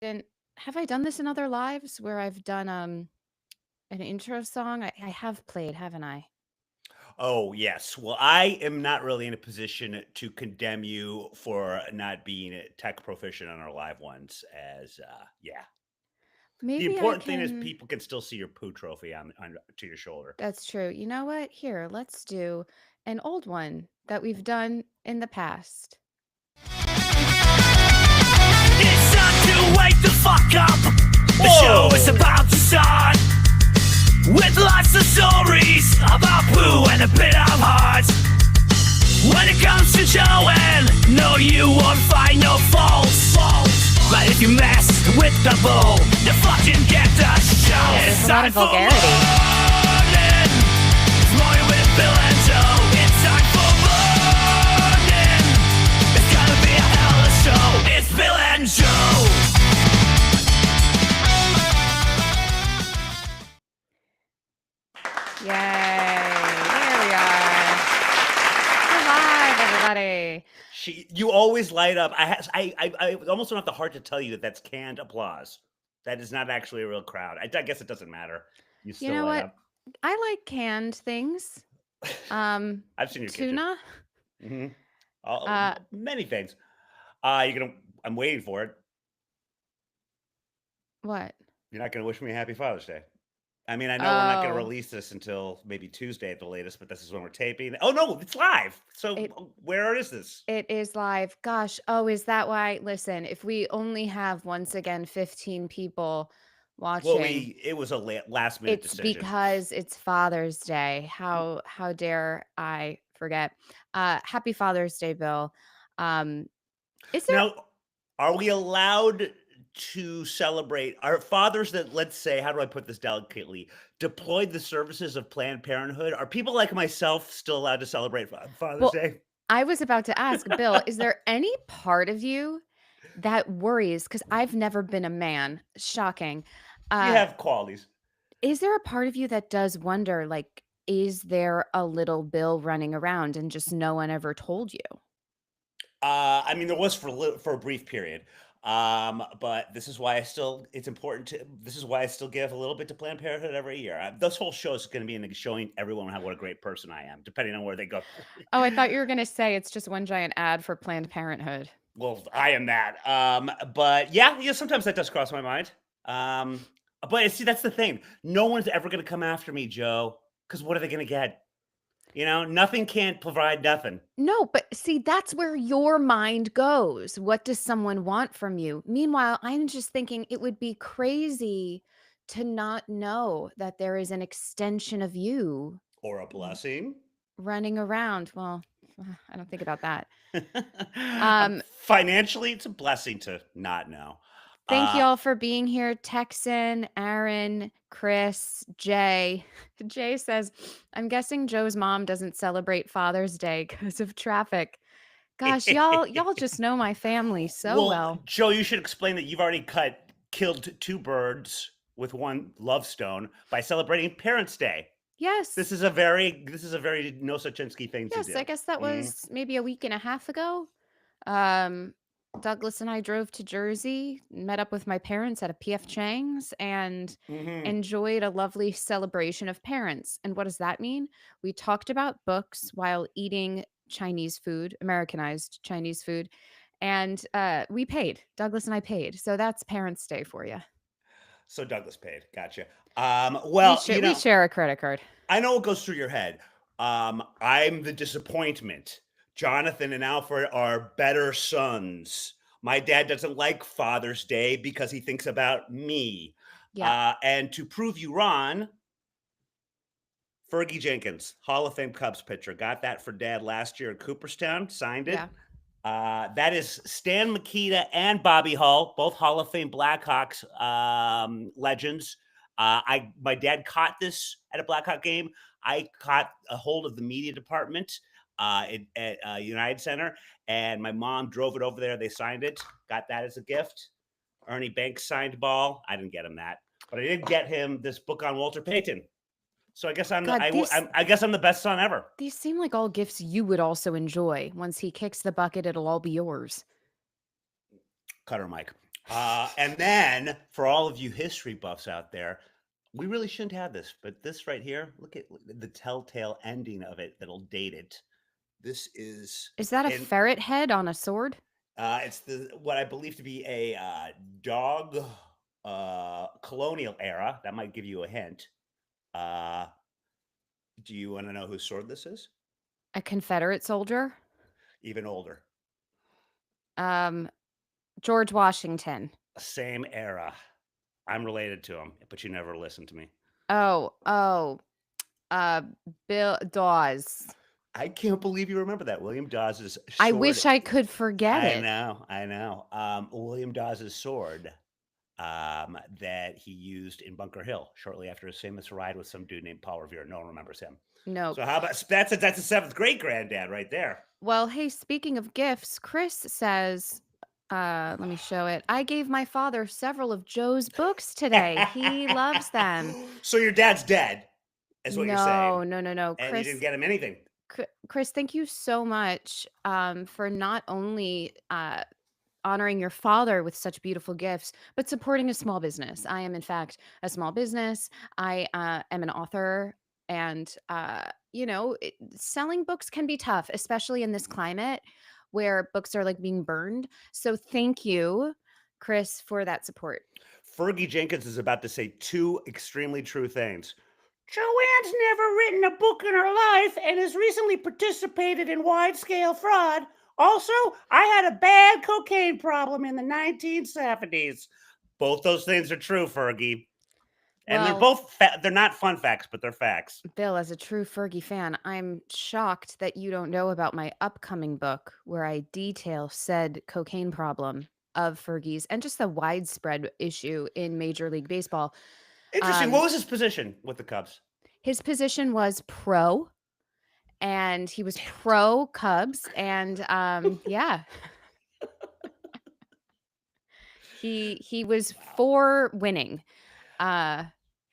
And have I done this in other lives where I've done an intro song? I have played, haven't I? Oh, yes. Well, I am not really in a position to condemn you for not being tech proficient on our live ones. Yeah. The Maybe I important thing is can. people can still see your poo trophy on to your shoulder. That's true. You know what? Here, let's do an old one that we've done in the past. It's time to wake the fuck up. The show is Whoa! about to start. With lots of stories about poo and a bit of heart. When it comes to showing, no, you won't find no faults. But if you mess with the bull, you fucking get the show. Yeah, there's It's a lot time of for vulgarity. Mornin. It's Morning with Bill and Joe. It's time for Mornin. It's gonna be a hell of a show. It's Bill and Joe. Yay. There we are. We're live, everybody. You always light up. I almost don't have the heart to tell you that that's canned applause. That is not actually a real crowd. I guess it doesn't matter. You You still know light what? up. I like canned things. I've seen your kitchen. Tuna. hmm Uh, Many things. You're gonna. I'm waiting for it. what? You're not gonna wish me a happy Father's Day. I mean, I know we're not going to Oh, release this until maybe Tuesday at the latest, but this is when we're taping. Oh no, it's live. So it where is this? it is live. Gosh, oh, is that why? Listen, if we only have once again 15 people Well, watching, it was a last minute it's decision. because it's Father's Day. How dare I forget? Happy Father's Day, Bill. Um, is there Now, are we allowed to celebrate our fathers that, let's say, how do I put this delicately, deployed the services of Planned Parenthood? Are people like myself still allowed to celebrate Father's well, Day? I was about to ask, Bill, is there any part of you that worries? Because I've never been a man. Shocking. You Uh, have qualities. Is there a part of you that does wonder, like, is there a little Bill running around and just no one ever told you? I mean, there was for a brief period. But this is why it's important to, this is why I still give a little bit to Planned Parenthood every year. This whole show is going to be showing everyone what a great person I am, depending on where they go. Oh, I thought you were gonna say it's just one giant ad for Planned Parenthood. Well, I am that. But yeah, sometimes that does cross my mind. But see, that's the thing. No one's ever going to come after me, Joe, because what are they going to get? Nothing can't provide nothing. No, but see, that's where your mind goes. What does someone want from you? Meanwhile, I'm just thinking it would be crazy to not know that there is an extension of you Or a r- blessing. running around. Well, I don't think about that. Um, Financially, it's a blessing to not know. Thank Uh, y'all for being here. Texan, Aaron, Chris, Jay. Jay says, I'm guessing Joe's mom doesn't celebrate Father's Day because of traffic. Gosh, y'all just know my family so well, well. Joe, you should explain that you've already killed two birds with one love stone by celebrating Parents' Day. Yes. This is a very no Suchinsky thing to Yes, I do. guess that Mhm, was maybe a week and a half ago. Um, Douglas and I drove to Jersey, met up with my parents at a PF Chang's, and mhm. enjoyed a lovely celebration of parents. And what does that mean? We talked about books while eating Chinese food, Americanized Chinese food, and we paid. Douglas and I paid. So that's Parents' Day for you. So Douglas paid. Gotcha. We Well, share we share a credit card. I know what goes through your head. I'm the disappointment. Jonathan and Alfred are better sons. My dad doesn't like Father's Day because he thinks about me. Yeah, And to prove you wrong, Fergie Jenkins, Hall of Fame Cubs pitcher, got that for Dad last year in Cooperstown. Signed yeah. it. That is Stan Mikita and Bobby Hull, both Hall of Fame Blackhawks legends. My dad caught this at a Blackhawk game. I caught a hold of the media department at United Center, and my mom drove it over there. They signed it. Got that as a gift. Ernie Banks signed ball. I didn't get him that, but I did get him this book on Walter Payton. So I guess God, I guess I'm the best son ever. these seem like all gifts you would also enjoy. Once he kicks the bucket, it'll all be yours. Cutter Mike. And then for all of you history buffs out there, we really shouldn't have this, but this right here, look at the telltale ending of it that'll date it. This is Is that a in ferret head on a sword? it's the what I believe to be a dog colonial era. That might give you a hint. Uh, do you want to know whose sword this is? A Confederate soldier? Even older. Um, George Washington. Same era. I'm related to him, but you never listen to me. Oh, oh, uh, Bill Dawes. I can't believe you remember that. William Dawes's I sword. wish I could forget I it. know, I know. William Dawes's sword that he used in Bunker Hill shortly after his famous ride with some dude named Paul Revere. No one remembers him. No. So how about that's a seventh grade granddad right there. Well, hey, speaking of gifts, Chris says, let me show it. I gave my father several of Joe's books today. He loves them. So your dad's dead, is what you're saying, No, no, no, no. and you didn't get him anything. Chris, thank you so much for not only honoring your father with such beautiful gifts, but supporting a small business. I am, in fact, a small business. I am an author. And, selling books can be tough, especially in this climate where books are like being burned. So thank you, Chris, for that support. Fergie Jenkins is about to say two extremely true things. Joanne's never written a book in her life and has recently participated in wide-scale fraud. Also, I had a bad cocaine problem in the 1970s. Both those things are true, Fergie. And they're Well, both they're not fun facts, but they're facts. Bill, as a true Fergie fan, I'm shocked that you don't know about my upcoming book where I detail said cocaine problem of Fergie's and just the widespread issue in Major League Baseball. Interesting. Um, What was his position with the Cubs? his position was pro, and he was pro Cubs, and yeah, he was for winning. Uh,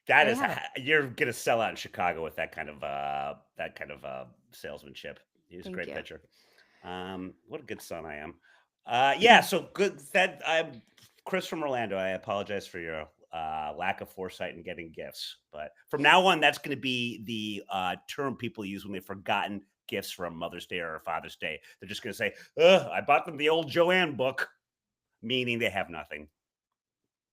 That there you is, have it. you're gonna sell out in Chicago with that kind of salesmanship. He's a Thank great you. pitcher. What a good son I am. Yeah, so good. That I'm Chris from Orlando. I apologize for your lack of foresight in getting gifts, but from now on, that's going to be the term people use when they've forgotten gifts from Mother's Day or Father's Day. They're just going to say, "I bought them the old Joanne book," meaning they have nothing.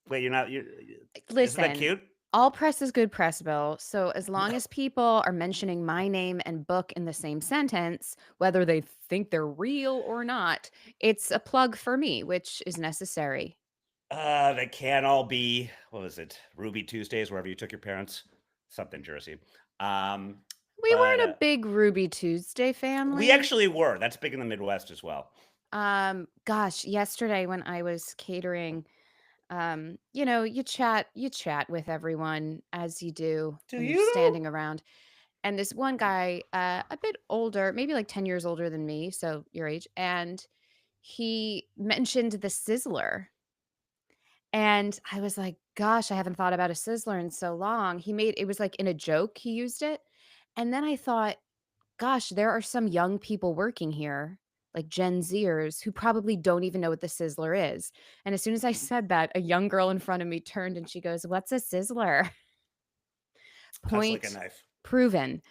Wait, you're not. Isn't that Listen, cute? all press is good press, Bill. So as long as people are mentioning my name and book in the same sentence, whether they think they're real or not, it's a plug for me, which is necessary. They can all be, what was it? Ruby Tuesdays, wherever you took your parents, something Jersey. Um, We but weren't a big Ruby Tuesday we family. actually were. That's big in the Midwest as well. Gosh, yesterday when I was catering, you chat with everyone as you do Do when you're you though? standing around. And this one guy, a bit older, maybe like 10 years older than me, so your age, and he mentioned the Sizzler. And I was like, gosh, I haven't thought about a Sizzler in so long. It was like in a joke, he used it. And then I thought, gosh, there are some young people working here, like Gen Zers, who probably don't even know what the Sizzler is. And as soon as I said that, a young girl in front of me turned and she goes, "What's a Sizzler?" Cuts like a Point knife. proven.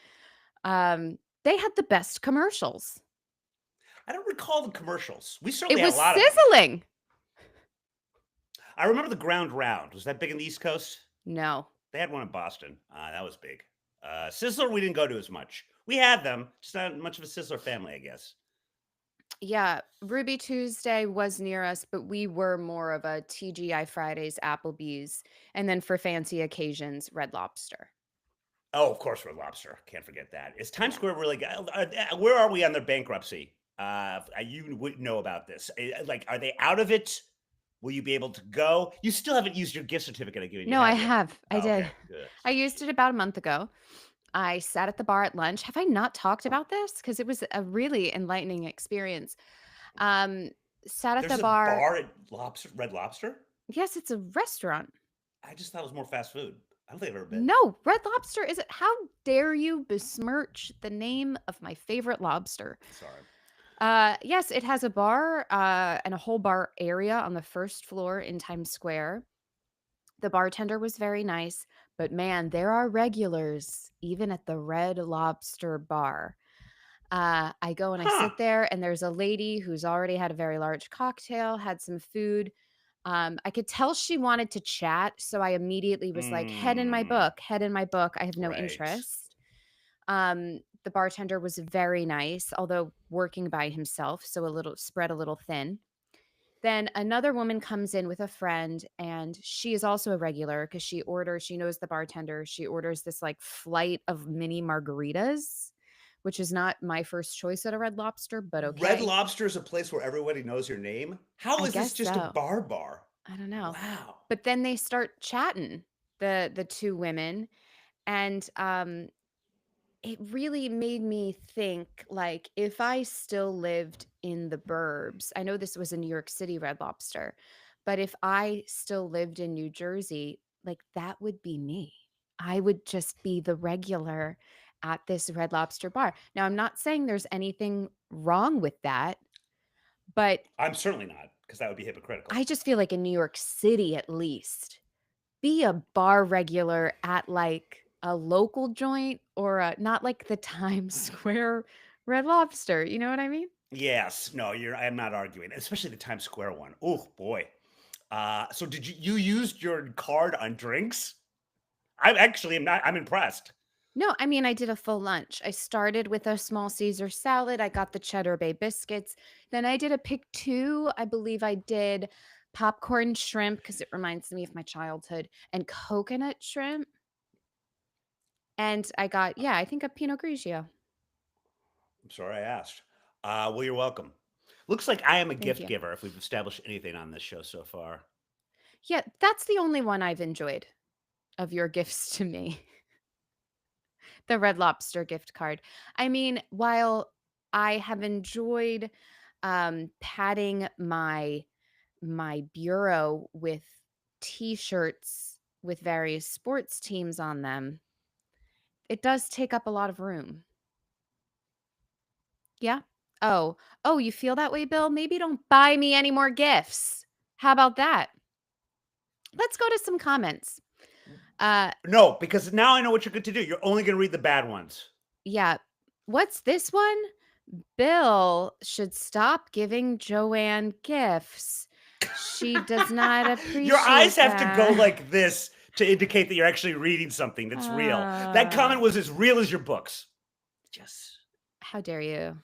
They had the best commercials. I don't recall the commercials. We It certainly had a was lot of them. sizzling. I remember the Ground Round. Was that big in the East Coast? No. They had one in Boston. That was big. Sizzler, we didn't go to as much. We had them, just not much of a Sizzler family, I guess. Yeah, Ruby Tuesday was near us, but we were more of a TGI Fridays, Applebee's, and then for fancy occasions, Red Lobster. Oh, of course, Red Lobster. Can't forget that. Is Times Yeah. Square really? Where are we on their bankruptcy? You would know about this. Like, are they out of it? Will you be able to go? You still haven't used your gift certificate I given you, No, I have you? have. I Oh, did. okay, good. I used it about a month ago. I sat at the bar at lunch. Have I not talked about this? Because it was a really enlightening experience. Um, Sat at the There's a bar. bar at Red Lobster. Yes, it's a restaurant. I just thought it was more fast food. I don't think I've ever been. No, Red Lobster is it? How dare you besmirch the name of my favorite lobster? Sorry. Yes, it has a bar and a whole bar area on the first floor in Times Square. The bartender was very nice, but man, there are regulars even at the Red Lobster bar. I go and I Huh. sit there, and there's a lady who's already had a very large cocktail, had some food. I could tell she wanted to chat, so I immediately was like, "Head in my Mm, book, head in my book. I have no right. interest." The bartender was very nice, although working by himself, so a little spread a little thin. Then another woman comes in with a friend, and she is also a regular because she knows the bartender. She orders this like flight of mini margaritas, which is not my first choice at a Red Lobster, but Red okay. Lobster is a place where everybody knows your name? How I is this guess just a so. bar? I don't know. Wow. But then they start chatting, the two women, and it really made me think, like, if I still lived in the burbs, I know this was a New York City Red Lobster, but if I still lived in New Jersey, like, that would be me. I would just be the regular at this Red Lobster bar. Now, I'm not saying there's anything wrong with that, but I'm certainly not, because that would be hypocritical. I just feel like in New York City, at least, be a bar regular at, like, a local joint or a not like the Times Square Red Lobster, you know what I mean? Yes. No, I'm not arguing, especially the Times Square one. Oh, boy. So did you used your card on drinks? I'm impressed. No, I mean, I did a full lunch. I started with a small Caesar salad, I got the Cheddar Bay biscuits, then I did a pick 2, I believe I did popcorn shrimp because it reminds me of my childhood, and coconut shrimp, and I got yeah, I think a Pinot Grigio. I'm sorry I asked. Well, you're welcome. Looks like I am a Thank gift you. giver if we've established anything on this show so far. Yeah, that's the only one I've enjoyed of your gifts to me. The Red Lobster gift card. I mean, while I have enjoyed, padding my bureau with T-shirts with various sports teams on them, it does take up a lot of room. Yeah? Oh. Oh, you feel that way, Bill? Maybe don't buy me any more gifts. How about that? Let's go to some comments. Uh, No, because now I know what you're going to do. You're only going to read the bad ones. yeah. What's this one? Bill should stop giving Joanne gifts. She does not Your eyes appreciate have to go that. like this to indicate that you're actually reading something that's real. That Uh, comment was as real as your books. Just. how dare you?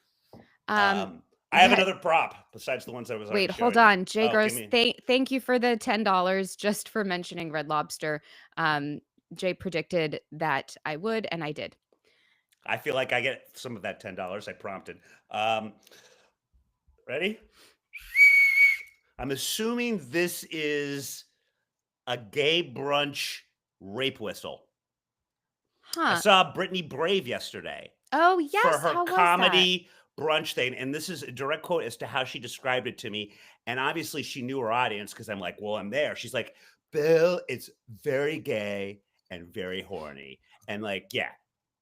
Um, Um, I have yeah. another prop besides the ones I was already Wait, hold showing you. on. Jay Oh, give Gross, me. thank you for the $10 just for mentioning Red Lobster. Um, Jay predicted that I would, and I did. I feel like I get some of that $10 I prompted. Um, Ready? I'm assuming this is a gay brunch rape whistle. I Huh. saw Brittany Brave yesterday Oh, for yes. her How was that? comedy brunch thing, and this is a direct quote as to how she described it to me. And obviously, she knew her audience because I'm like, "Well, I'm there." She's like, "Bill, it's very gay and very horny," and like, yeah,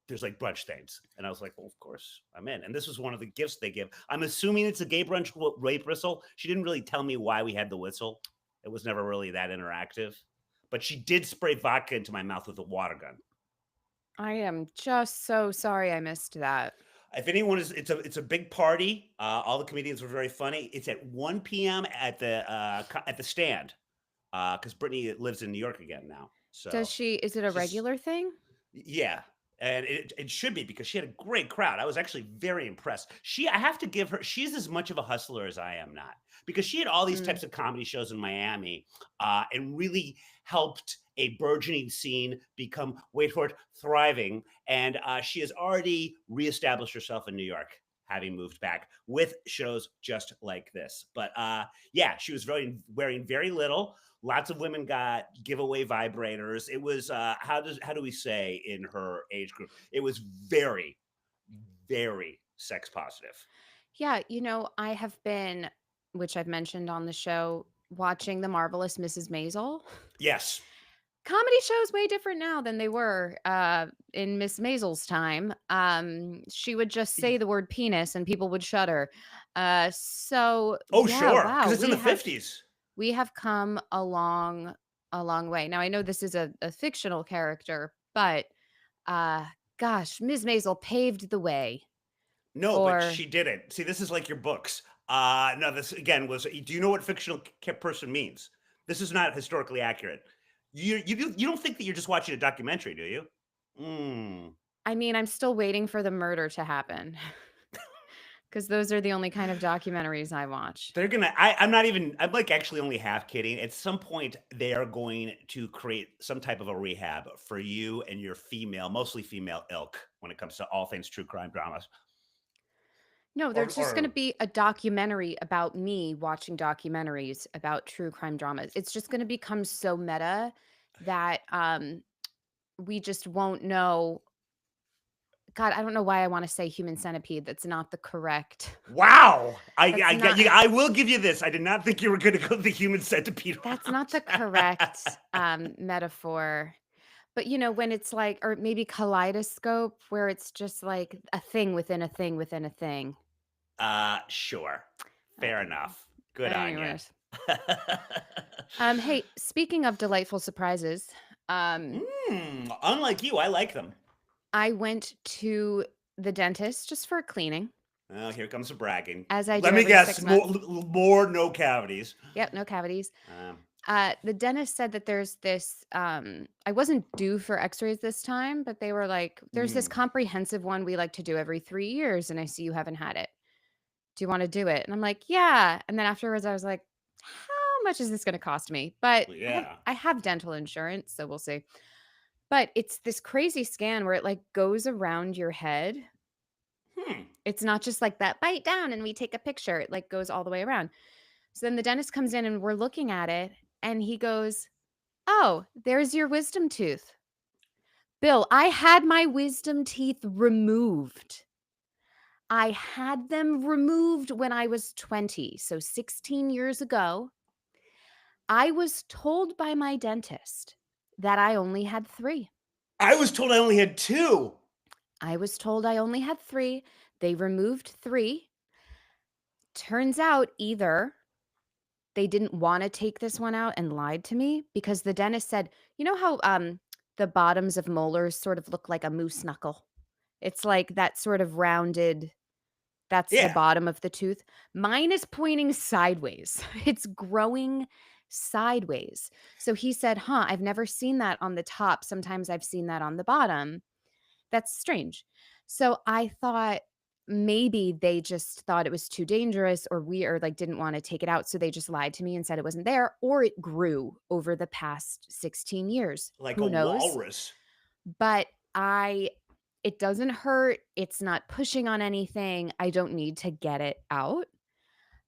there's like brunch things, and I was like, "Well, of course, I'm in." And this was one of the gifts they give. I'm assuming it's a gay brunch rape whistle. She didn't really tell me why we had the whistle. It was never really that interactive, but she did spray vodka into my mouth with a water gun. I am just so sorry I missed that. If anyone is, it's a big party. All the comedians were very funny. It's at 1 p.m. At the stand because Brittany lives in New York again now. So Is it a just regular thing? yeah, and it should be because she had a great crowd. I was actually very impressed. I have to give her, she's as much of a hustler as I am not, because she had all these Mm. types of comedy shows in Miami, and really helped a burgeoning scene become, wait for it, thriving. And she has already reestablished herself in New York, having moved back with shows just like this. But yeah, she was wearing very little. Lots of women got giveaway vibrators. It was how do we say in her age group? It was very, very sex positive. Yeah, I have been, which I've mentioned on the show, watching The Marvelous Mrs. Maisel. Yes. Comedy shows way different now than they were in Miss Maisel's time. She would just say the word penis and people would shudder. So Oh, yeah, sure, because wow, it's in the 50s. we have come a long way. Now I know this is a fictional character, but uh gosh, Ms. Maisel paved the way No, but for she didn't. See, this is like your books. No, this again was. Do you know what fictional person means? This is not historically accurate. You don't think that you're just watching a documentary, do you? Mm. I mean, I'm still waiting for the murder to happen because those are the only kind of documentaries I watch. They're gonna. I'm not even. I'm like actually only half kidding. At some point, they are going to create some type of a rehab for you and your female, mostly female ilk when it comes to all things true crime dramas. No, Or, there's just gonna or be a documentary about me watching documentaries about true crime dramas. It's just gonna become so meta that, we just won't know. God, I don't know why I wanna say Human Centipede, that's not the correct wow, that's I got not you. I will give you this. I did not think you were going to go the human centipede that's not the route. correct, metaphor. But, you know, when it's like or maybe kaleidoscope, where it's just like a thing within a thing within a thing. Sure, I fair don't know. enough. Good on you. Anyways. Hey, speaking of delightful surprises, um, Unlike you, I like them. I went to the dentist just for a cleaning, Oh, here comes the bragging. as I Let do me every guess, 6 months. more no cavities. Yep, no cavities. Um, The dentist said that there's this, I wasn't due for x-rays this time, but they were like, "There's this mm. comprehensive one we like to do every 3 years, and I see you haven't had it. Do you wanna do it?" And I'm like, "Yeah." And then afterwards, I was like, "How much is this gonna cost me?" But Yeah. I have dental insurance, so we'll see. But it's this crazy scan where it, like, goes around your head. Hmm. It's not just like that, "Bite down and we take a picture." It, like, goes all the way around. So then the dentist comes in and we're looking at it, and he goes, "Oh, there's your wisdom tooth." Bill, I had my wisdom teeth removed. I had them removed when I was 20, so 16 years ago. I was told by my dentist that I only had 3. I was told I only had two. I was told I only had 3. They removed 3. Turns out either they didn't wanna take this one out and lied to me because the dentist said, "You know how, the bottoms of molars sort of look like a moose knuckle?" It's like that sort of rounded that's the Yeah. bottom of the tooth. Mine is pointing sideways. It's growing sideways. So he said, "Huh, I've never seen that on the top. Sometimes I've seen that on the bottom. That's strange." So I thought maybe they just thought it was too dangerous or we or like didn't want to take it out. So they just lied to me and said it wasn't there, or it grew over the past 16 years. Like a Who knows? walrus. But I it doesn't hurt. It's not pushing on anything. I don't need to get it out.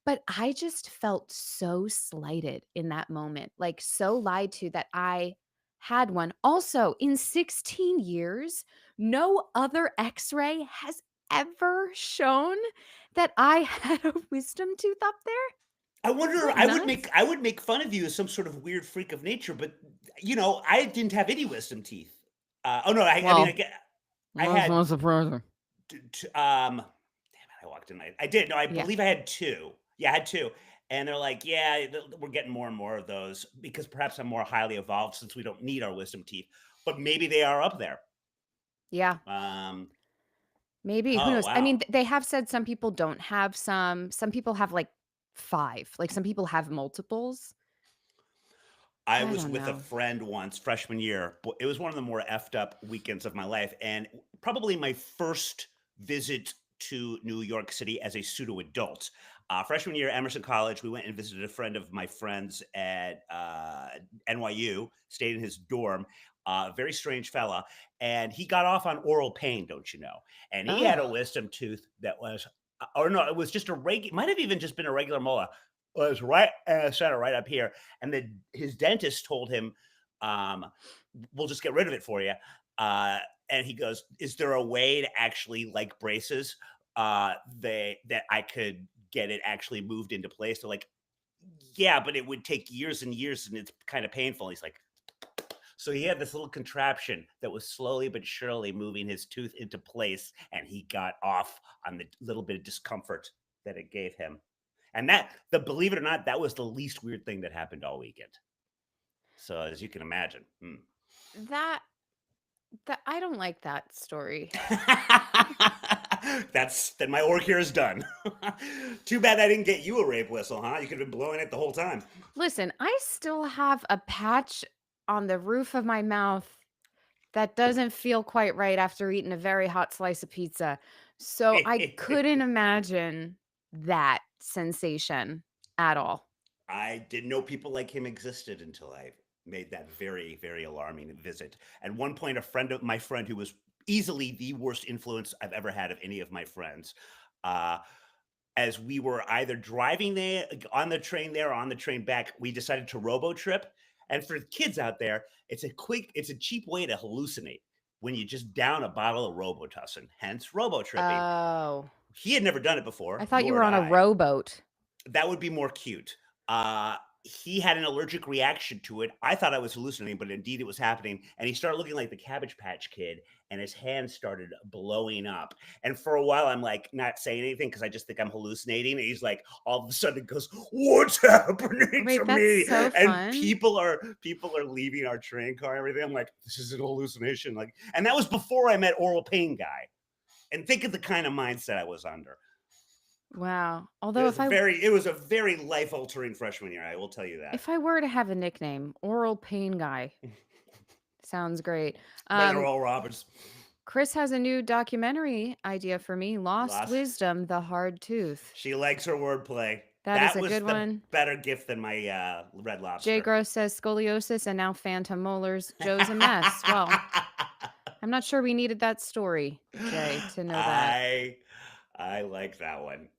But I just felt so slighted in that moment, like so lied to that I had one. Also, in 16 years, no other x-ray has ever shown that I had a wisdom tooth up there. I Isn't wonder. that nuts? I would make fun of you as some sort of weird freak of nature, but I didn't have any wisdom teeth. Oh no, I mean, Well, I that's had. not surprising. Damn it, I walked in. I did. No, I Yeah. believe I had two. Yeah, I had two. And they're like, yeah, we're getting more and more of those because perhaps I'm more highly evolved since we don't need our wisdom teeth. But maybe they are up there. Yeah. Um, Maybe, who oh knows? I mean, wow. they have said some people don't have some people have, like, 5, like, some people have multiples. I I was don't with a know. friend once, freshman year. It was one of the more effed up weekends of my life, and probably my first visit to New York City as a pseudo adult. Freshman year, Emerson College, we went and visited a friend of my friends at NYU, stayed in his dorm. Very strange fella, and he got off on oral pain, don't you know? And he had a Oh, wisdom tooth that was, or no, it was just a regular, might have even just been a regular molar. It was right center, right up here, and his dentist told him, um, "We'll just get rid of it for you." Uh, and he goes, "Is there a way to actually like braces? That I could get it actually moved into place?" They're like, "Yeah, but it would take years and years, and it's kind of painful." He's like, so he had this little contraption that was slowly but surely moving his tooth into place, and he got off on the little bit of discomfort. that it gave him. And believe it or not, that was the least weird thing that happened all weekend. So as you can imagine. That I don't like that story. Then my orc here is done. Too bad I didn't get you a rape whistle, huh? You could have been blowing it the whole time. Listen, I still have a patch on the roof of my mouth that doesn't feel quite right after eating a very hot slice of pizza. So I couldn't imagine that sensation at all. I didn't know people like him existed until I made that very, very alarming visit. At one point, my friend who was easily the worst influence I've ever had of any of my friends, uh, as we were either driving there on the train there or on the train back, we decided to robo trip. And for kids out there, it's a cheap way to hallucinate when you just down a bottle of Robitussin, hence robo tripping. Oh, He had never done it I before, thought you nor were had on a I. rowboat. That would be more cute. He had an allergic reaction to it. I thought I was hallucinating, but indeed it was happening. And he started looking like the Cabbage Patch Kid, and his hands started blowing up. And for a while, I'm like not saying anything because I just think I'm hallucinating. And he's like, all of a sudden, goes, "What's happening Wait, to that's me?" so And fun. people are leaving our train car and everything. I'm like, this is an hallucination. Like, and that was before I met Oral Pain Guy. And think of the kind of mindset I was under. Wow. It Although was a very life altering freshman year. I will tell you that. if I were to have a nickname, Oral Pain Guy sounds great. Better Oral Roberts. Chris has a new documentary idea for me, Lost Wisdom, The Hard Tooth. She likes her wordplay. That is a was good the one. better gift than my Red Lobster. Jay Gross says scoliosis and now phantom molars. Joe's a mess. Well, I'm not sure we needed that story, Jay, to know that. I like that one.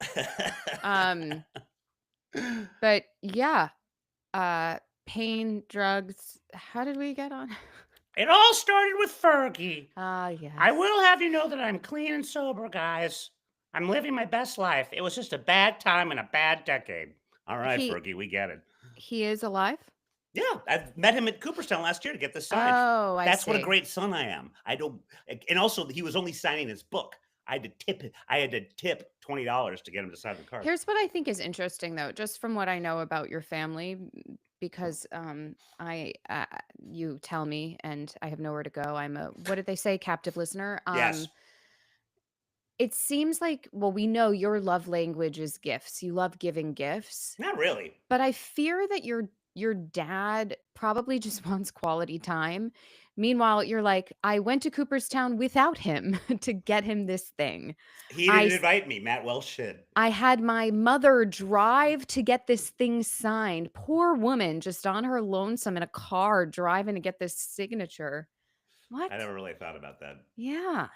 But yeah, pain, drugs. How did we get on? It all started with Fergie. Yes. I will have you know that I'm clean and sober, guys. I'm living my best life. It was just a bad time and a bad decade. All right, Fergie, we get it. He is alive? Yeah, I met him at Cooperstown last year to get this signed. Oh, I That's see. what a great son I am. And also he was only signing his book. I had to tip $20 to get him to sign the card. Here's what I think is interesting, though, just from what I know about your family, because you tell me, and I have nowhere to go. I'm a what did they say, captive listener? Yes. It seems like, well, we know your love language is gifts. You love giving gifts. Not really. But I fear that your dad probably just wants quality time. Meanwhile, you're like, I went to Cooperstown without him to get him this thing. He didn't invite me. Matt Welsh did. I had my mother drive to get this thing signed. Poor woman, just on her lonesome in a car driving to get this signature. What? I never really thought about that. Yeah.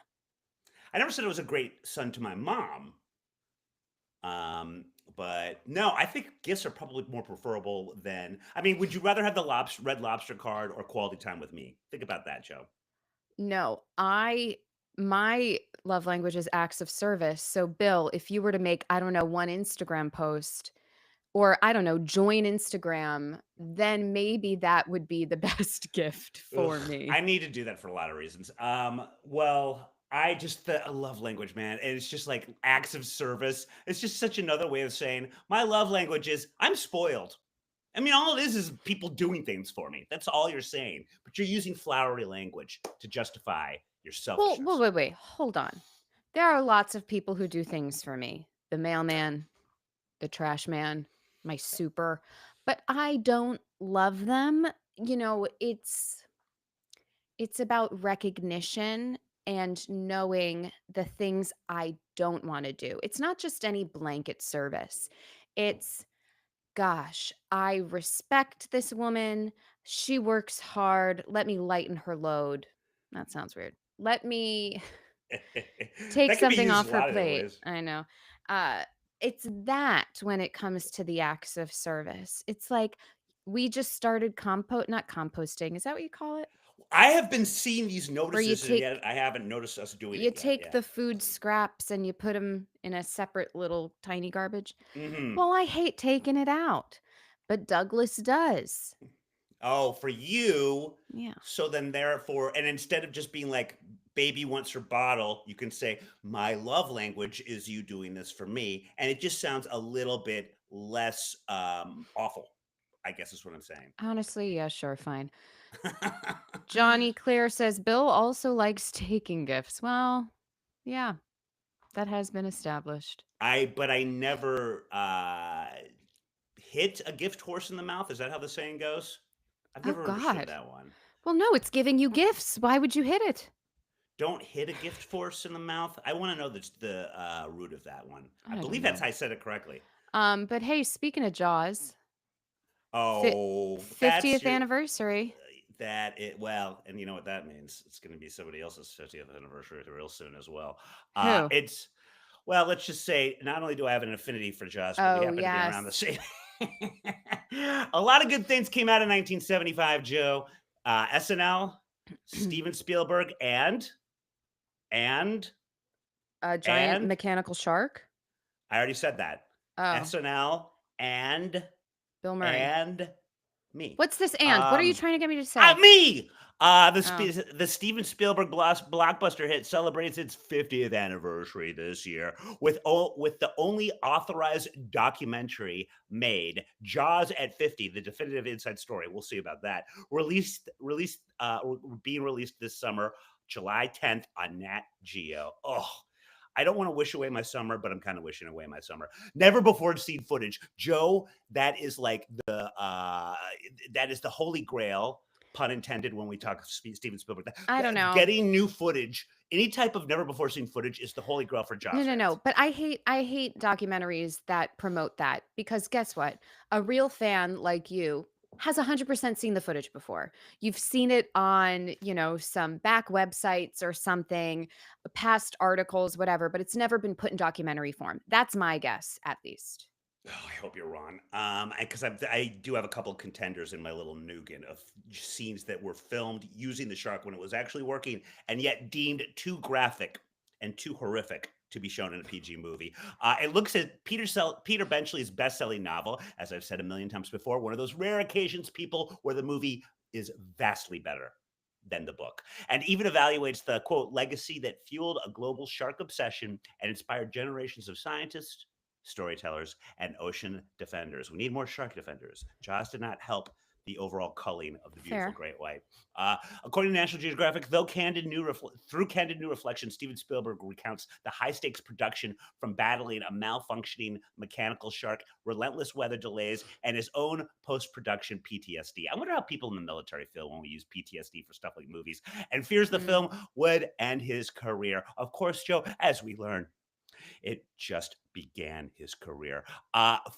I never said it was a great son to my mom. But no, I think gifts are probably more preferable than. I mean, would you rather have the Red Lobster card or quality time with me? Think about that, Joe. No, my love language is acts of service. So, Bill, if you were to make, I don't know, one Instagram post or I don't know, join Instagram, then maybe that would be the best gift for me. I need to do that for a lot of reasons. Well, I love language, man. And it's just like acts of service. It's just such another way of saying my love language is I'm spoiled. I mean, all it is people doing things for me. That's all you're saying. But you're using flowery language to justify your selfishness. Well, wait. Hold on. There are lots of people who do things for me. The mailman, the trash man, my super. But I don't love them. You know, it's about recognition and knowing the things I don't want to do. It's not just any blanket service. It's, gosh, I respect this woman. She works hard. Let me lighten her load. That sounds weird. Let me take something off her plate. I know. It's that when it comes to the acts of service. It's like we just started not composting. Is that what you call it? I have been seeing these notices, take, and yet I haven't noticed us doing it You yet. take the food scraps and you put them in a separate little tiny garbage. Mm-hmm. Well, I hate taking it out, but Douglas does. Oh, for you? Yeah. So then therefore, and instead of just being like baby wants her bottle, you can say, "My love language is you doing this for me," and it just sounds a little bit less, awful, I guess is what I'm saying. Honestly, yeah, sure, fine. Johnny Claire says Bill also likes taking gifts. Well, yeah, that has been established. But I never, hit a gift horse in the mouth, is that how the saying goes? I've Oh, never understood God. that one. Well, no, it's giving you gifts. Why would you hit it? Don't hit a gift horse in the mouth? I wanna know the root of that one. I I don't believe that's know. how I said it correctly. But hey, speaking of Jaws, fi- Oh, that's 50th your anniversary. that it well, and you know what that means. It's gonna be somebody else's 50th anniversary real soon as well. Who? It's well, let's just say not only do I have an affinity for Jaws, but we Oh, happen to be around the yes. same. A lot of good things came out in 1975, Joe. SNL, Steven Spielberg, and A giant and mechanical shark. I already said that. Oh, SNL and Bill Murray. and me. What's this and? What are you Um, trying to get me to say? Me. Oh, The Steven Spielberg blockbuster hit celebrates its 50th anniversary this year with the only authorized documentary made, Jaws at 50, the definitive inside story. We'll see about that. Being released this summer, July 10th on Nat Geo. Oh, I don't want to wish away my summer, but I'm kind of wishing away my summer. Never before seen footage, Joe. That is like that is the holy grail, pun intended, when we talk Steven Spielberg. I don't know. Getting new footage, any type of never before seen footage, is the holy grail for No, Jaws no, no. fans. But I hate documentaries that promote that because guess what? A real fan like you has 100% seen the footage before. You've seen it on, some back websites or something, past articles, whatever, but it's never been put in documentary form. That's my guess, at least. Oh, I hope you're wrong. Because I do have a couple of contenders in my little nougat of scenes that were filmed using the shark when it was actually working, and yet deemed too graphic and too horrific to be shown in a PG movie. It looks at Peter Benchley's best-selling novel, as I've said a million times before, one of those rare occasions, people, where the movie is vastly better than the book, and even evaluates the quote legacy that fueled a global shark obsession and inspired generations of scientists, storytellers, and ocean defenders. We need more shark defenders. Jaws did not help the overall culling of the beautiful Fair. great white. According to National Geographic, through candid new reflection, Steven Spielberg recounts the high stakes production from battling a malfunctioning mechanical shark, relentless weather delays, and his own post production PTSD. I wonder how people in the military feel when we use PTSD for stuff like movies, and fears the Mm. film would end his career. Of course, Joe, as we learn, it just began his career.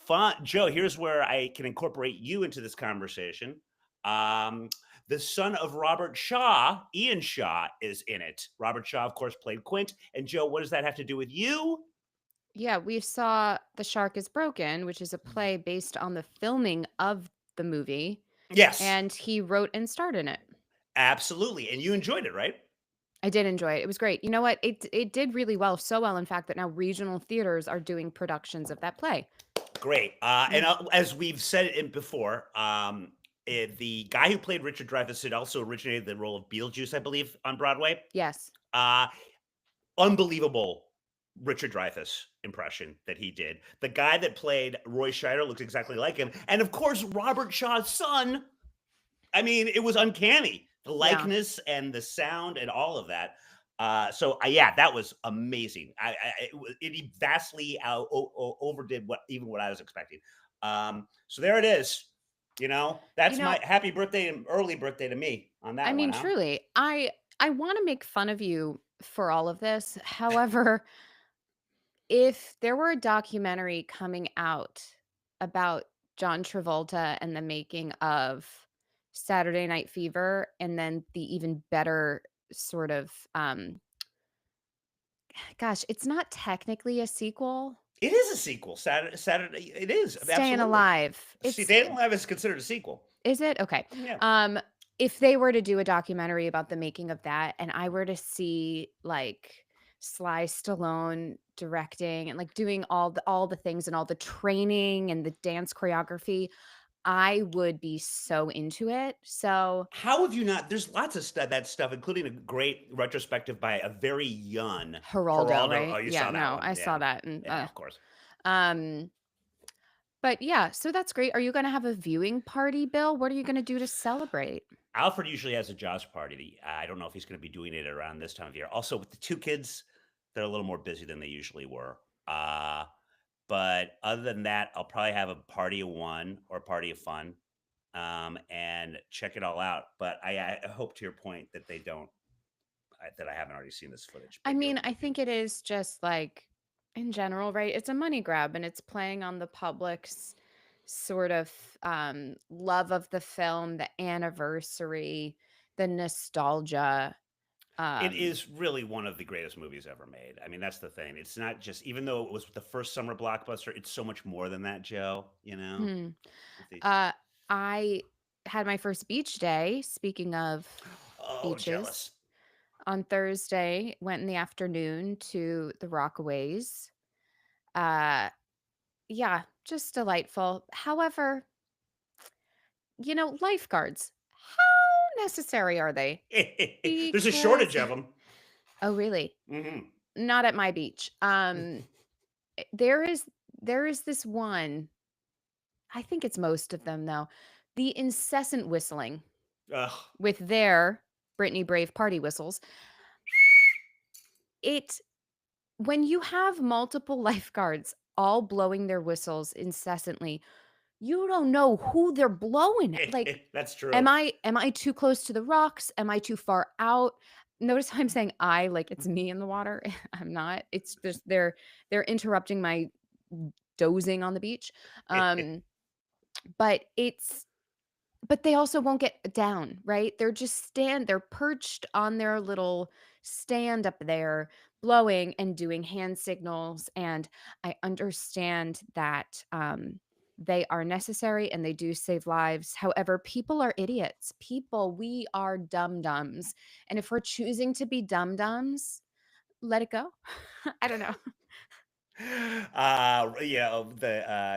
Fun, Joe. Here's where I can incorporate you into this conversation. Um, the son of Robert Shaw, Ian Shaw, is in it. Robert Shaw, of course, played Quint. And Joe, what does that have to do with you? Yeah, we saw The Shark is Broken, which is a play based on the filming of the movie, Yes, and he wrote and starred in it. absolutely. And you enjoyed it, right? I did enjoy it. It was great. You know what? It did really well, so well, in fact, that now regional theaters are doing productions of that play. Great. Yeah. As we've said it before, the guy who played Richard Dreyfuss had also originated the role of Beetlejuice, I believe, on Broadway. Yes. Uh, Unbelievable Richard Dreyfuss impression that he did. The guy that played Roy Scheider looks exactly like him. And of course, Robert Shaw's son. I mean, it was uncanny. The Yeah. likeness and the sound and all of that. Yeah, that was amazing. It vastly overdid what I was expecting. So there it is. You That's know, my happy birthday and early birthday to me on I that one, mean, huh? truly, I want to make fun of you for all of this. However, if there were a documentary coming out about John Travolta and the making of Saturday Night Fever, and then the even better sort of gosh, it's not technically a sequel. It is a sequel. Saturday. It is Staying absolutely. Alive. See, It's they don't have is considered a sequel. Is it? Okay. Yeah, Um, if they were to do a documentary about the making of that, and I were to see, like, Sly Stallone directing and, like, doing all the things and all the training and the dance choreography, I would be so into it. So How have you not? There's lots of that stuff, including a great retrospective by a very young Geraldo, Geraldo. Oh, right? you Yeah, saw that no, one? I saw Yeah, that and yeah, of course. um but yeah, so that's great. Are you gonna have a viewing party, Bill? What are you gonna do to celebrate? Alfred usually has a Jaws party. I don't know if he's going to be doing it around this time of year. Also, with the two kids, they're a little more busy than they usually were. But other than that, I'll probably have a party of one or a party of fun, and check it all out. But I hope, to your point, that they don't that I haven't already seen this footage. I But mean, I think it is just like in general, right? It's a money grab and it's playing on the public's sort of love of the film, the anniversary, the nostalgia. it Um is really one of the greatest movies ever made. I mean, that's the thing. It's not just, even though it was the first summer blockbuster, it's so much more than that, Joe. You know, hmm. With the I had my first beach day, speaking of oh, beaches, jealous. on Thursday, went in the afternoon to the Rockaways. Uh yeah, just delightful. However, lifeguards, how necessary are they? There's a shortage Because of them. oh, really? Hmm. Not at my beach. There is this one, I think it's most of them though, the incessant whistling Ugh. with their Britney Brave party whistles. It When you have multiple lifeguards all blowing their whistles incessantly, you don't know who they're blowing at. Like, That's am true. I too close to the rocks? Am I too far out? Notice how I'm saying I, like it's me in the water. I'm not. It's just they're interrupting my dozing on the beach. Um, but they also won't get down, right? They're perched on their little stand up there, blowing and doing hand signals. And I understand that they are necessary and they do save lives. However, people are idiots. We are dum dums. And if we're choosing to be dum dums, let it go. I don't know.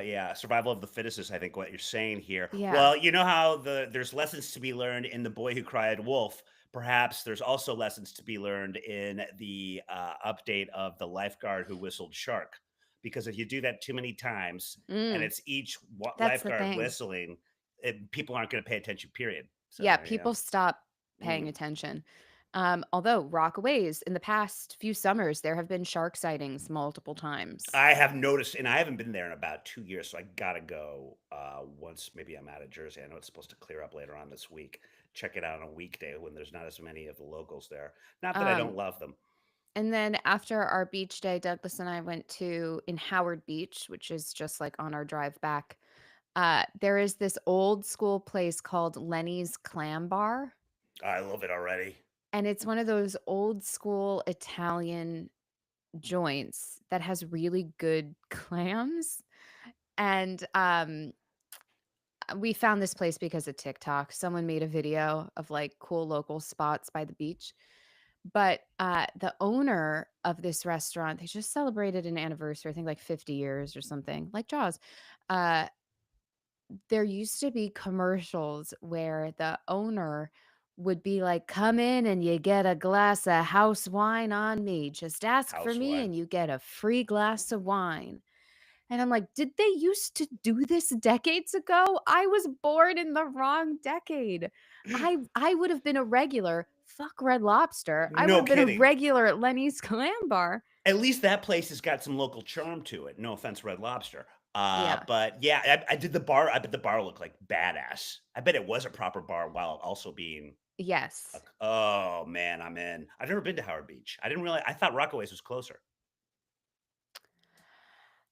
Yeah, survival of the fittest is, I think, what you're saying here. Yeah. Well, you know how there's lessons to be learned in The Boy Who Cried Wolf. Perhaps there's also lessons to be learned in the update of The Lifeguard Who Whistled Shark. Because if you do that too many times and Mm, it's each that's the lifeguard thing. whistling, people aren't going to pay attention, period. So Yeah, there you go. people stop paying Mm. attention. Although Rockaways, in the past few summers, there have been shark sightings multiple times. I have noticed, and I haven't been there in about 2 years, so I gotta go once. Maybe I'm out of Jersey. I know it's supposed to clear up later on this week. Check it out on a weekday when there's not as many of the locals there. Not that I Um, don't love them. and then after our beach day, Douglas and I went to in Howard Beach, which is just like on our drive back. There is this old school place called Lenny's Clam Bar, I love it already. and it's one of those old school Italian joints that has really good clams. And we found this place because of TikTok. Someone made a video of like cool local spots by the beach. But the owner of this restaurant, they just celebrated an anniversary, I think like 50 years or something, like Jaws. Uh, there used to be commercials where the owner would be like, "Come in and you get a glass of house wine on me. Just ask for House me wine. and you get a free glass of wine." And I'm like, "Did they used to do this decades ago? I was born in the wrong decade. I would have been a regular. Fuck Red Lobster. I would No have been a kidding. regular at Lenny's Clam Bar." At least that place has got some local charm to it. No offense, Red Lobster. Yeah. But yeah, I did the bar. I bet the bar looked like badass. I bet it was a proper bar while also being Yes. oh man, I'm in. I've never been to Howard Beach. I didn't realize. I thought Rockaways was closer.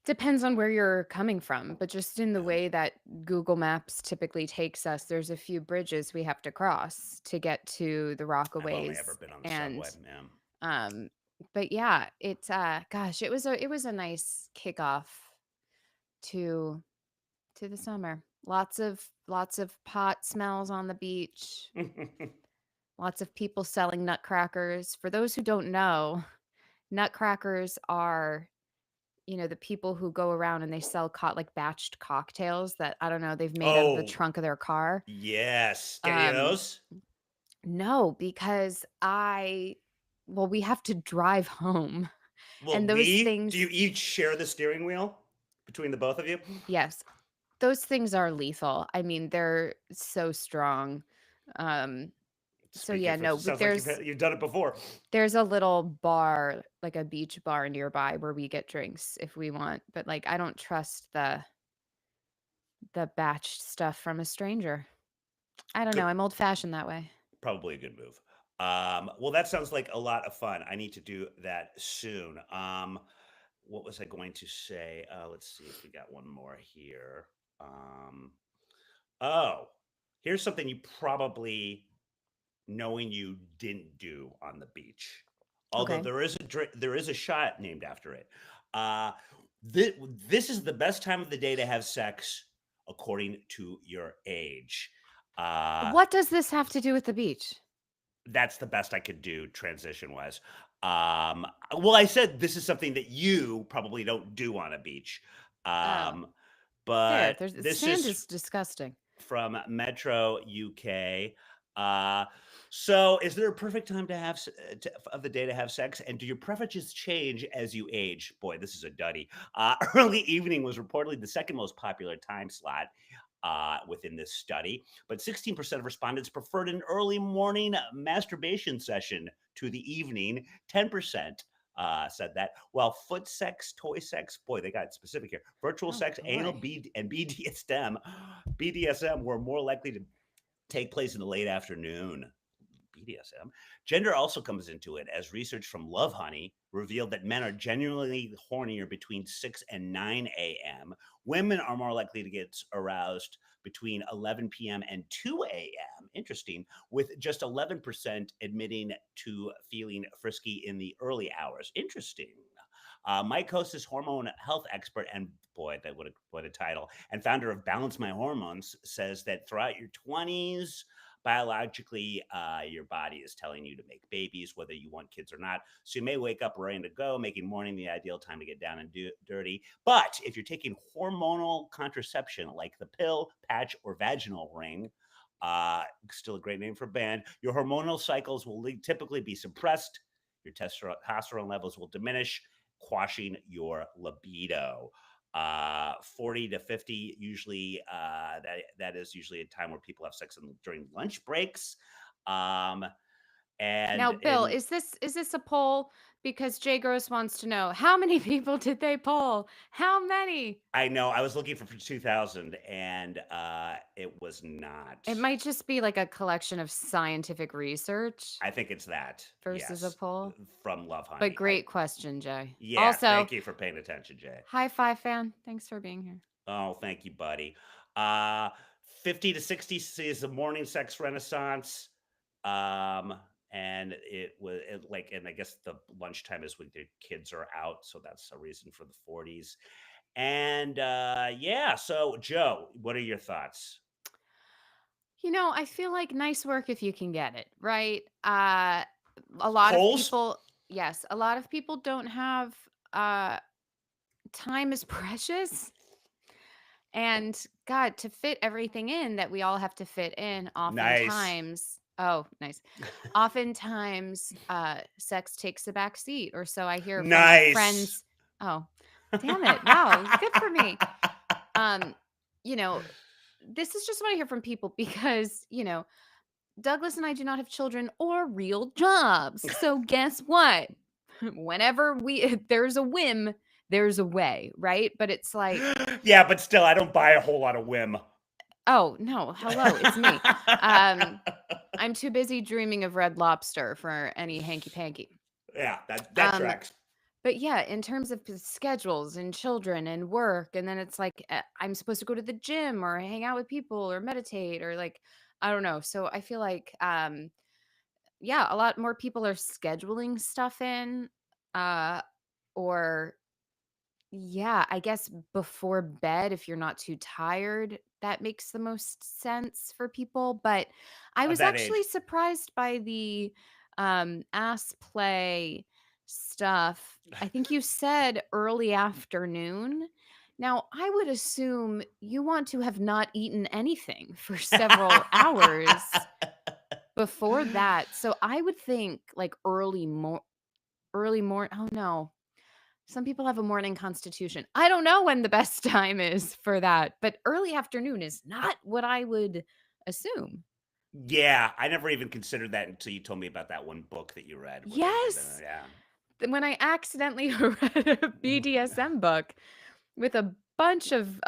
Depends on where you're coming from, but just in the Yeah. way that Google Maps typically takes us, there's a few bridges we have to cross to get to the I've only ever Rockaways. been on the And subway. Yeah. um but yeah, it's gosh, it was a nice kickoff to the summer. Lots of pot smells on the beach. Lots of people selling nutcrackers. For those who don't know, nutcrackers are the people who go around and they sell like batched cocktails that I don't know, they've made out of the Oh, trunk of their car. yes. Get any of Um, those? no, because well, we have to drive home. Well, And those do things, you each share the steering wheel between the both of you? yes, those things are lethal. I mean, they're so strong. Um, so Speaking yeah, for, no, but sounds like you've done it before. there's a little bar, like a beach bar nearby where we get drinks if we want, but like I don't trust the batched stuff from a stranger. I don't know, Good, I'm old-fashioned that way. probably a good move. Well, that sounds like a lot of fun. I need to do that soon. What was I going to say? Let's see if we got one more here. Um, oh, here's something you probably knowing you didn't do on the beach. Although Okay. there is a shot named after it. Uh, this is the best time of the day to have sex according to your age. Uh, What does this have to do with the beach? that's the best I could do transition wise. Um, well, I said this is something that you probably don't do on a beach. Oh, Um, fair. but There's this sand is is disgusting. from Metro UK. Uh, so, is there a perfect time to of the day to have sex? And do your preferences change as you age? Boy, this is a duddy. Early evening was reportedly the second most popular time slot within this study, but 16% of respondents preferred an early morning masturbation session to the evening. 10% said that. While foot sex, toy sex, boy, they got specific here. Virtual Oh sex, anal, boy. and BDSM were more likely to take place in the late afternoon. BDSM. Gender also comes into it, as research from Love Honey revealed that men are genuinely hornier between 6 and 9 a.m. Women are more likely to get aroused between 11 p.m. and 2 a.m. Interesting, with just 11% admitting to feeling frisky in the early hours. Interesting. Mike Host is hormone health expert and boy, that what a title, and founder of Balance My Hormones, says that throughout your 20s, biologically, your body is telling you to make babies, whether you want kids or not. So you may wake up ready to go, making morning the ideal time to get down and dirty. But if you're taking hormonal contraception like the pill, patch, or vaginal ring, still a great name for a band, your hormonal cycles will typically be suppressed. Your testosterone levels will diminish, quashing your libido. 40 to 50 usually, that is usually a time where people have sex during lunch breaks. um Now, and Bill, in is this a poll? Because Jay Gross wants to know how many people did they poll? How many? I know I was looking for 2000 and it was not. It might just be like a collection of scientific research I think it's that, versus a yes, poll. from Love But Honey. I great question, Jay. Yeah, Also, thank you for paying attention, Jay. high five fan. Thanks for being here. Oh, thank you, buddy. Uh, 50 to 60 sees the morning sex renaissance. Um, and and I guess the lunchtime is when the kids are out, so that's a reason for the 40s. And yeah, so Joe, what are your thoughts? I feel like nice work if you can get it, right? A lot of Polls? people, yes, a lot of people don't have uh time is precious. And God, to fit everything in that we all have to fit in, Nice. oftentimes, oh, nice. Oftentimes, sex takes a back seat, or so I hear from Nice. friends. Oh, damn it. Wow, good for me. Um, you know, this is just what I hear from people because, Douglas and I do not have children or real jobs. So guess what? Whenever there's a whim, there's a way, right? But it's like, Yeah, but still, I don't buy a whole lot of whim. oh, no, hello, it's me. Um, I'm too busy dreaming of Red Lobster for any hanky-panky. Yeah, that Um, tracks. but yeah, in terms of schedules and children and work, and then it's like, I'm supposed to go to the gym or hang out with people or meditate or like, I don't know. So I feel like, yeah, a lot more people are scheduling stuff in, uh, or yeah, I guess before bed, if you're not too tired, that makes the most sense for people. But I Of was that actually age. surprised by the ass play stuff. I think you said early afternoon. Now, I would assume you want to have not eaten anything for several hours before that. So I would think like early morning. Oh no. Some people have a morning constitution. I don't know when the best time is for that, but early afternoon is not what I would assume. Yeah, I never even considered that until you told me about that one book that you read where they did that. Yes. Yeah. When I accidentally read a BDSM book with a bunch of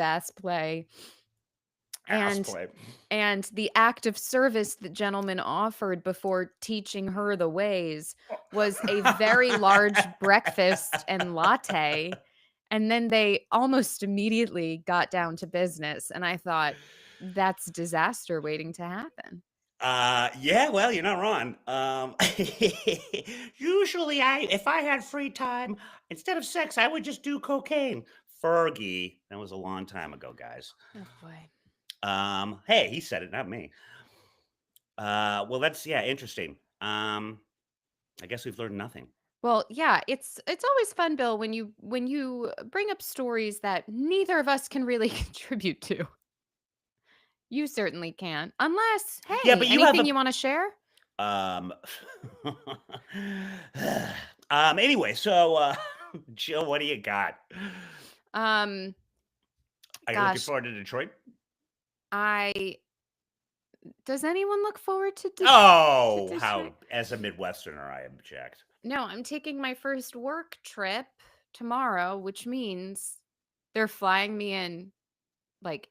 ass play Ass and play. and the act of service the gentleman offered before teaching her the ways was a very large breakfast and latte, and then they almost immediately got down to business, and I thought, "That's disaster waiting to happen." Yeah, well, you're not wrong. Usually if I had free time, instead of sex, I would just do cocaine. Fergie. That was a long time ago, guys. Oh, boy. Hey, he said it, not me. Well, that's yeah, interesting. I guess we've learned nothing. Well, yeah, it's always fun, Bill, when you bring up stories that neither of us can really contribute to. You certainly can. Unless, Yeah, hey, but you have anything a you wanna share? um anyway, so Jill, what do you got? Um, Are you looking gosh, forward to Detroit? I does anyone look forward to Oh, Detroit? how as a Midwesterner I object. No, I'm taking my first work trip tomorrow, which means they're flying me in, like,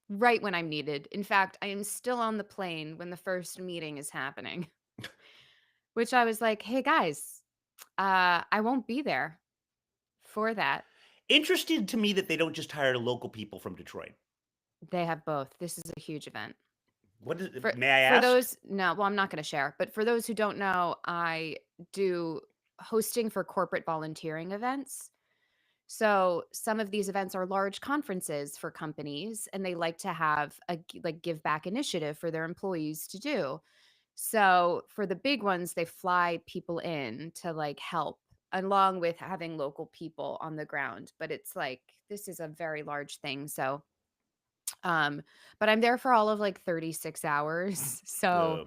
right when I'm needed. In fact, I am still on the plane when the first meeting is happening, which I was like, "Hey, guys, I won't be there for that." Interesting to me that they don't just hire local people from Detroit. They have both. This is a huge event. What is For may I for ask? those no, well, I'm not gonna share, but for those who don't know, I do hosting for corporate volunteering events. So, some of these events are large conferences for companies, and they like to have like, give back initiative for their employees to do. So, for the big ones, they fly people in to, like, help along with having local people on the ground, but it's like this is a very large thing, so um, but I'm there for all of, like, 36 hours. So,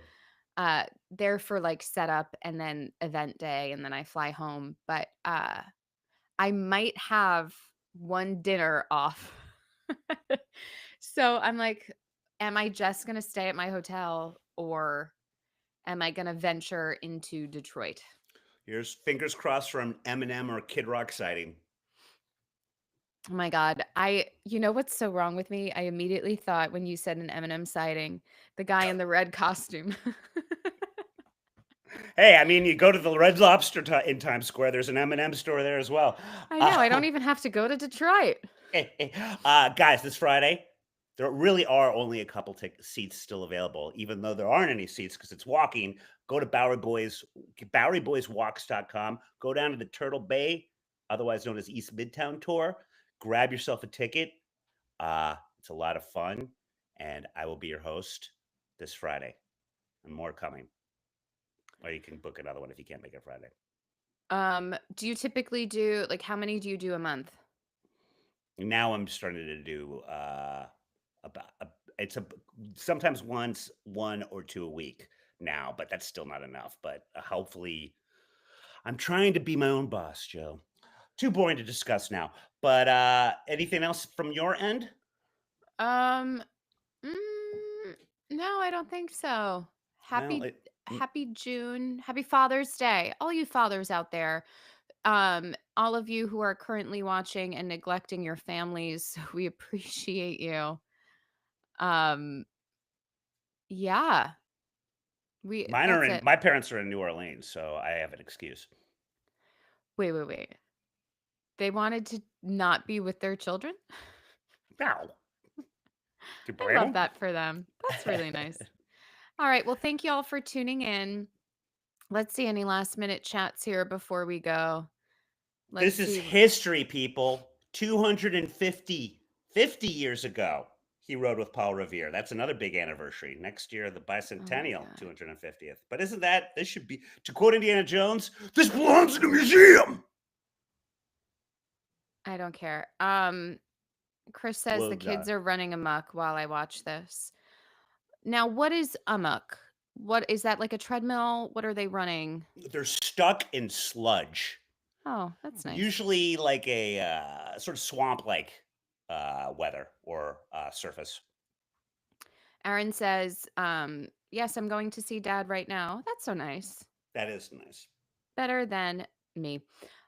Uh, there for, like, setup and then event day, and then I fly home. But, I might have 1 dinner off. So, I'm like, am I just gonna stay at my hotel, or am I gonna venture into Detroit? Here's fingers crossed for an Eminem or Kid Rock sighting. Oh my god. You know what's so wrong with me? I immediately thought when you said an Eminem sighting, the guy in the red costume. Hey, I mean, you go to the Red Lobster in Times Square. There's an M&M store there as well. I know, I Uh, don't even have to go to Detroit. guys, this Friday, there really are only a couple seats still available, even though there aren't any seats because it's walking. Go to BoweryBoysWalks.com. Go down to the Turtle Bay, otherwise known as East Midtown Tour. Grab yourself a ticket. It's a lot of fun, and I will be your host this Friday, and more coming. Or you can book another one if you can't make it Friday. Do you typically do like how many do you do a month? Now I'm starting to do about it's a sometimes one or two a week now, but that's still not enough. But hopefully, I'm trying to be my own boss, Joe. Too boring to discuss now. But anything else from your end? Um, mm, no, I don't think so. Well, Happy happy June. Happy Father's Day. All you fathers out there. All of you who are currently watching and neglecting your families, we appreciate you. Um, yeah, that's it. my parents are in New Orleans, so I have an excuse. Wait, wait, wait. They wanted to not be with their children? Now, do you I blame love them? that for them. That's really nice. All right. Well, thank you all for tuning in. Let's see any last minute chats here before we go. Let's This is see. history, people. 250 50 years ago. he rode with Paul Revere. That's another big anniversary. Next year, the bicentennial, 250th. But isn't that, this should be, to quote Indiana Jones, this belongs in a museum. I don't care. Chris says Well the kids done. are running amok while I watch this. Now, what is amok? What is that, like a treadmill? What are they running? They're stuck in sludge. Oh, that's nice. Usually like a sort of swamp-like weather or surface. Aaron says, yes, I'm going to see Dad right now. That's so nice. That is nice. Better than me.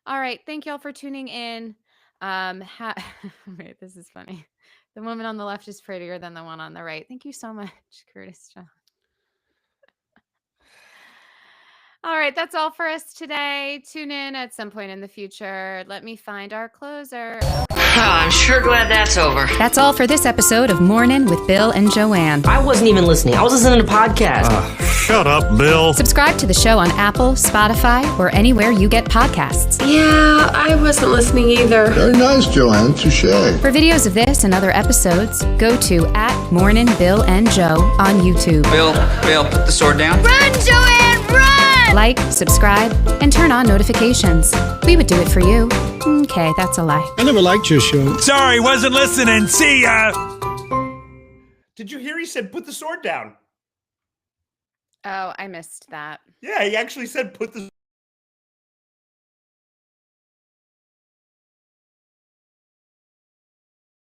All right. Thank y'all for tuning in. Wait, this is funny. The woman on the left is prettier than the one on the right. Thank you so much, Curtis John. All right, that's all for us today. Tune in at some point in the future. Let me find our closer. I'm sure glad that's over. That's all for this episode of Mornin' with Bill and Joanne. I wasn't even listening. I was listening to podcasts. Shut up, Bill. Subscribe to the show on Apple, Spotify, or anywhere you get podcasts. Yeah, I wasn't listening either. Very nice, Joanne. Touche. For videos of this and other episodes, go to @MorninBillAndJoe on YouTube. Bill, put the sword down. Run, Joanne, run! Like, subscribe, and turn on notifications. We would do it for you. Okay, that's a lie. I never liked your show. Sorry, wasn't listening. See ya. Did you hear he said put the sword down? Oh, I missed that. Yeah, he actually said put the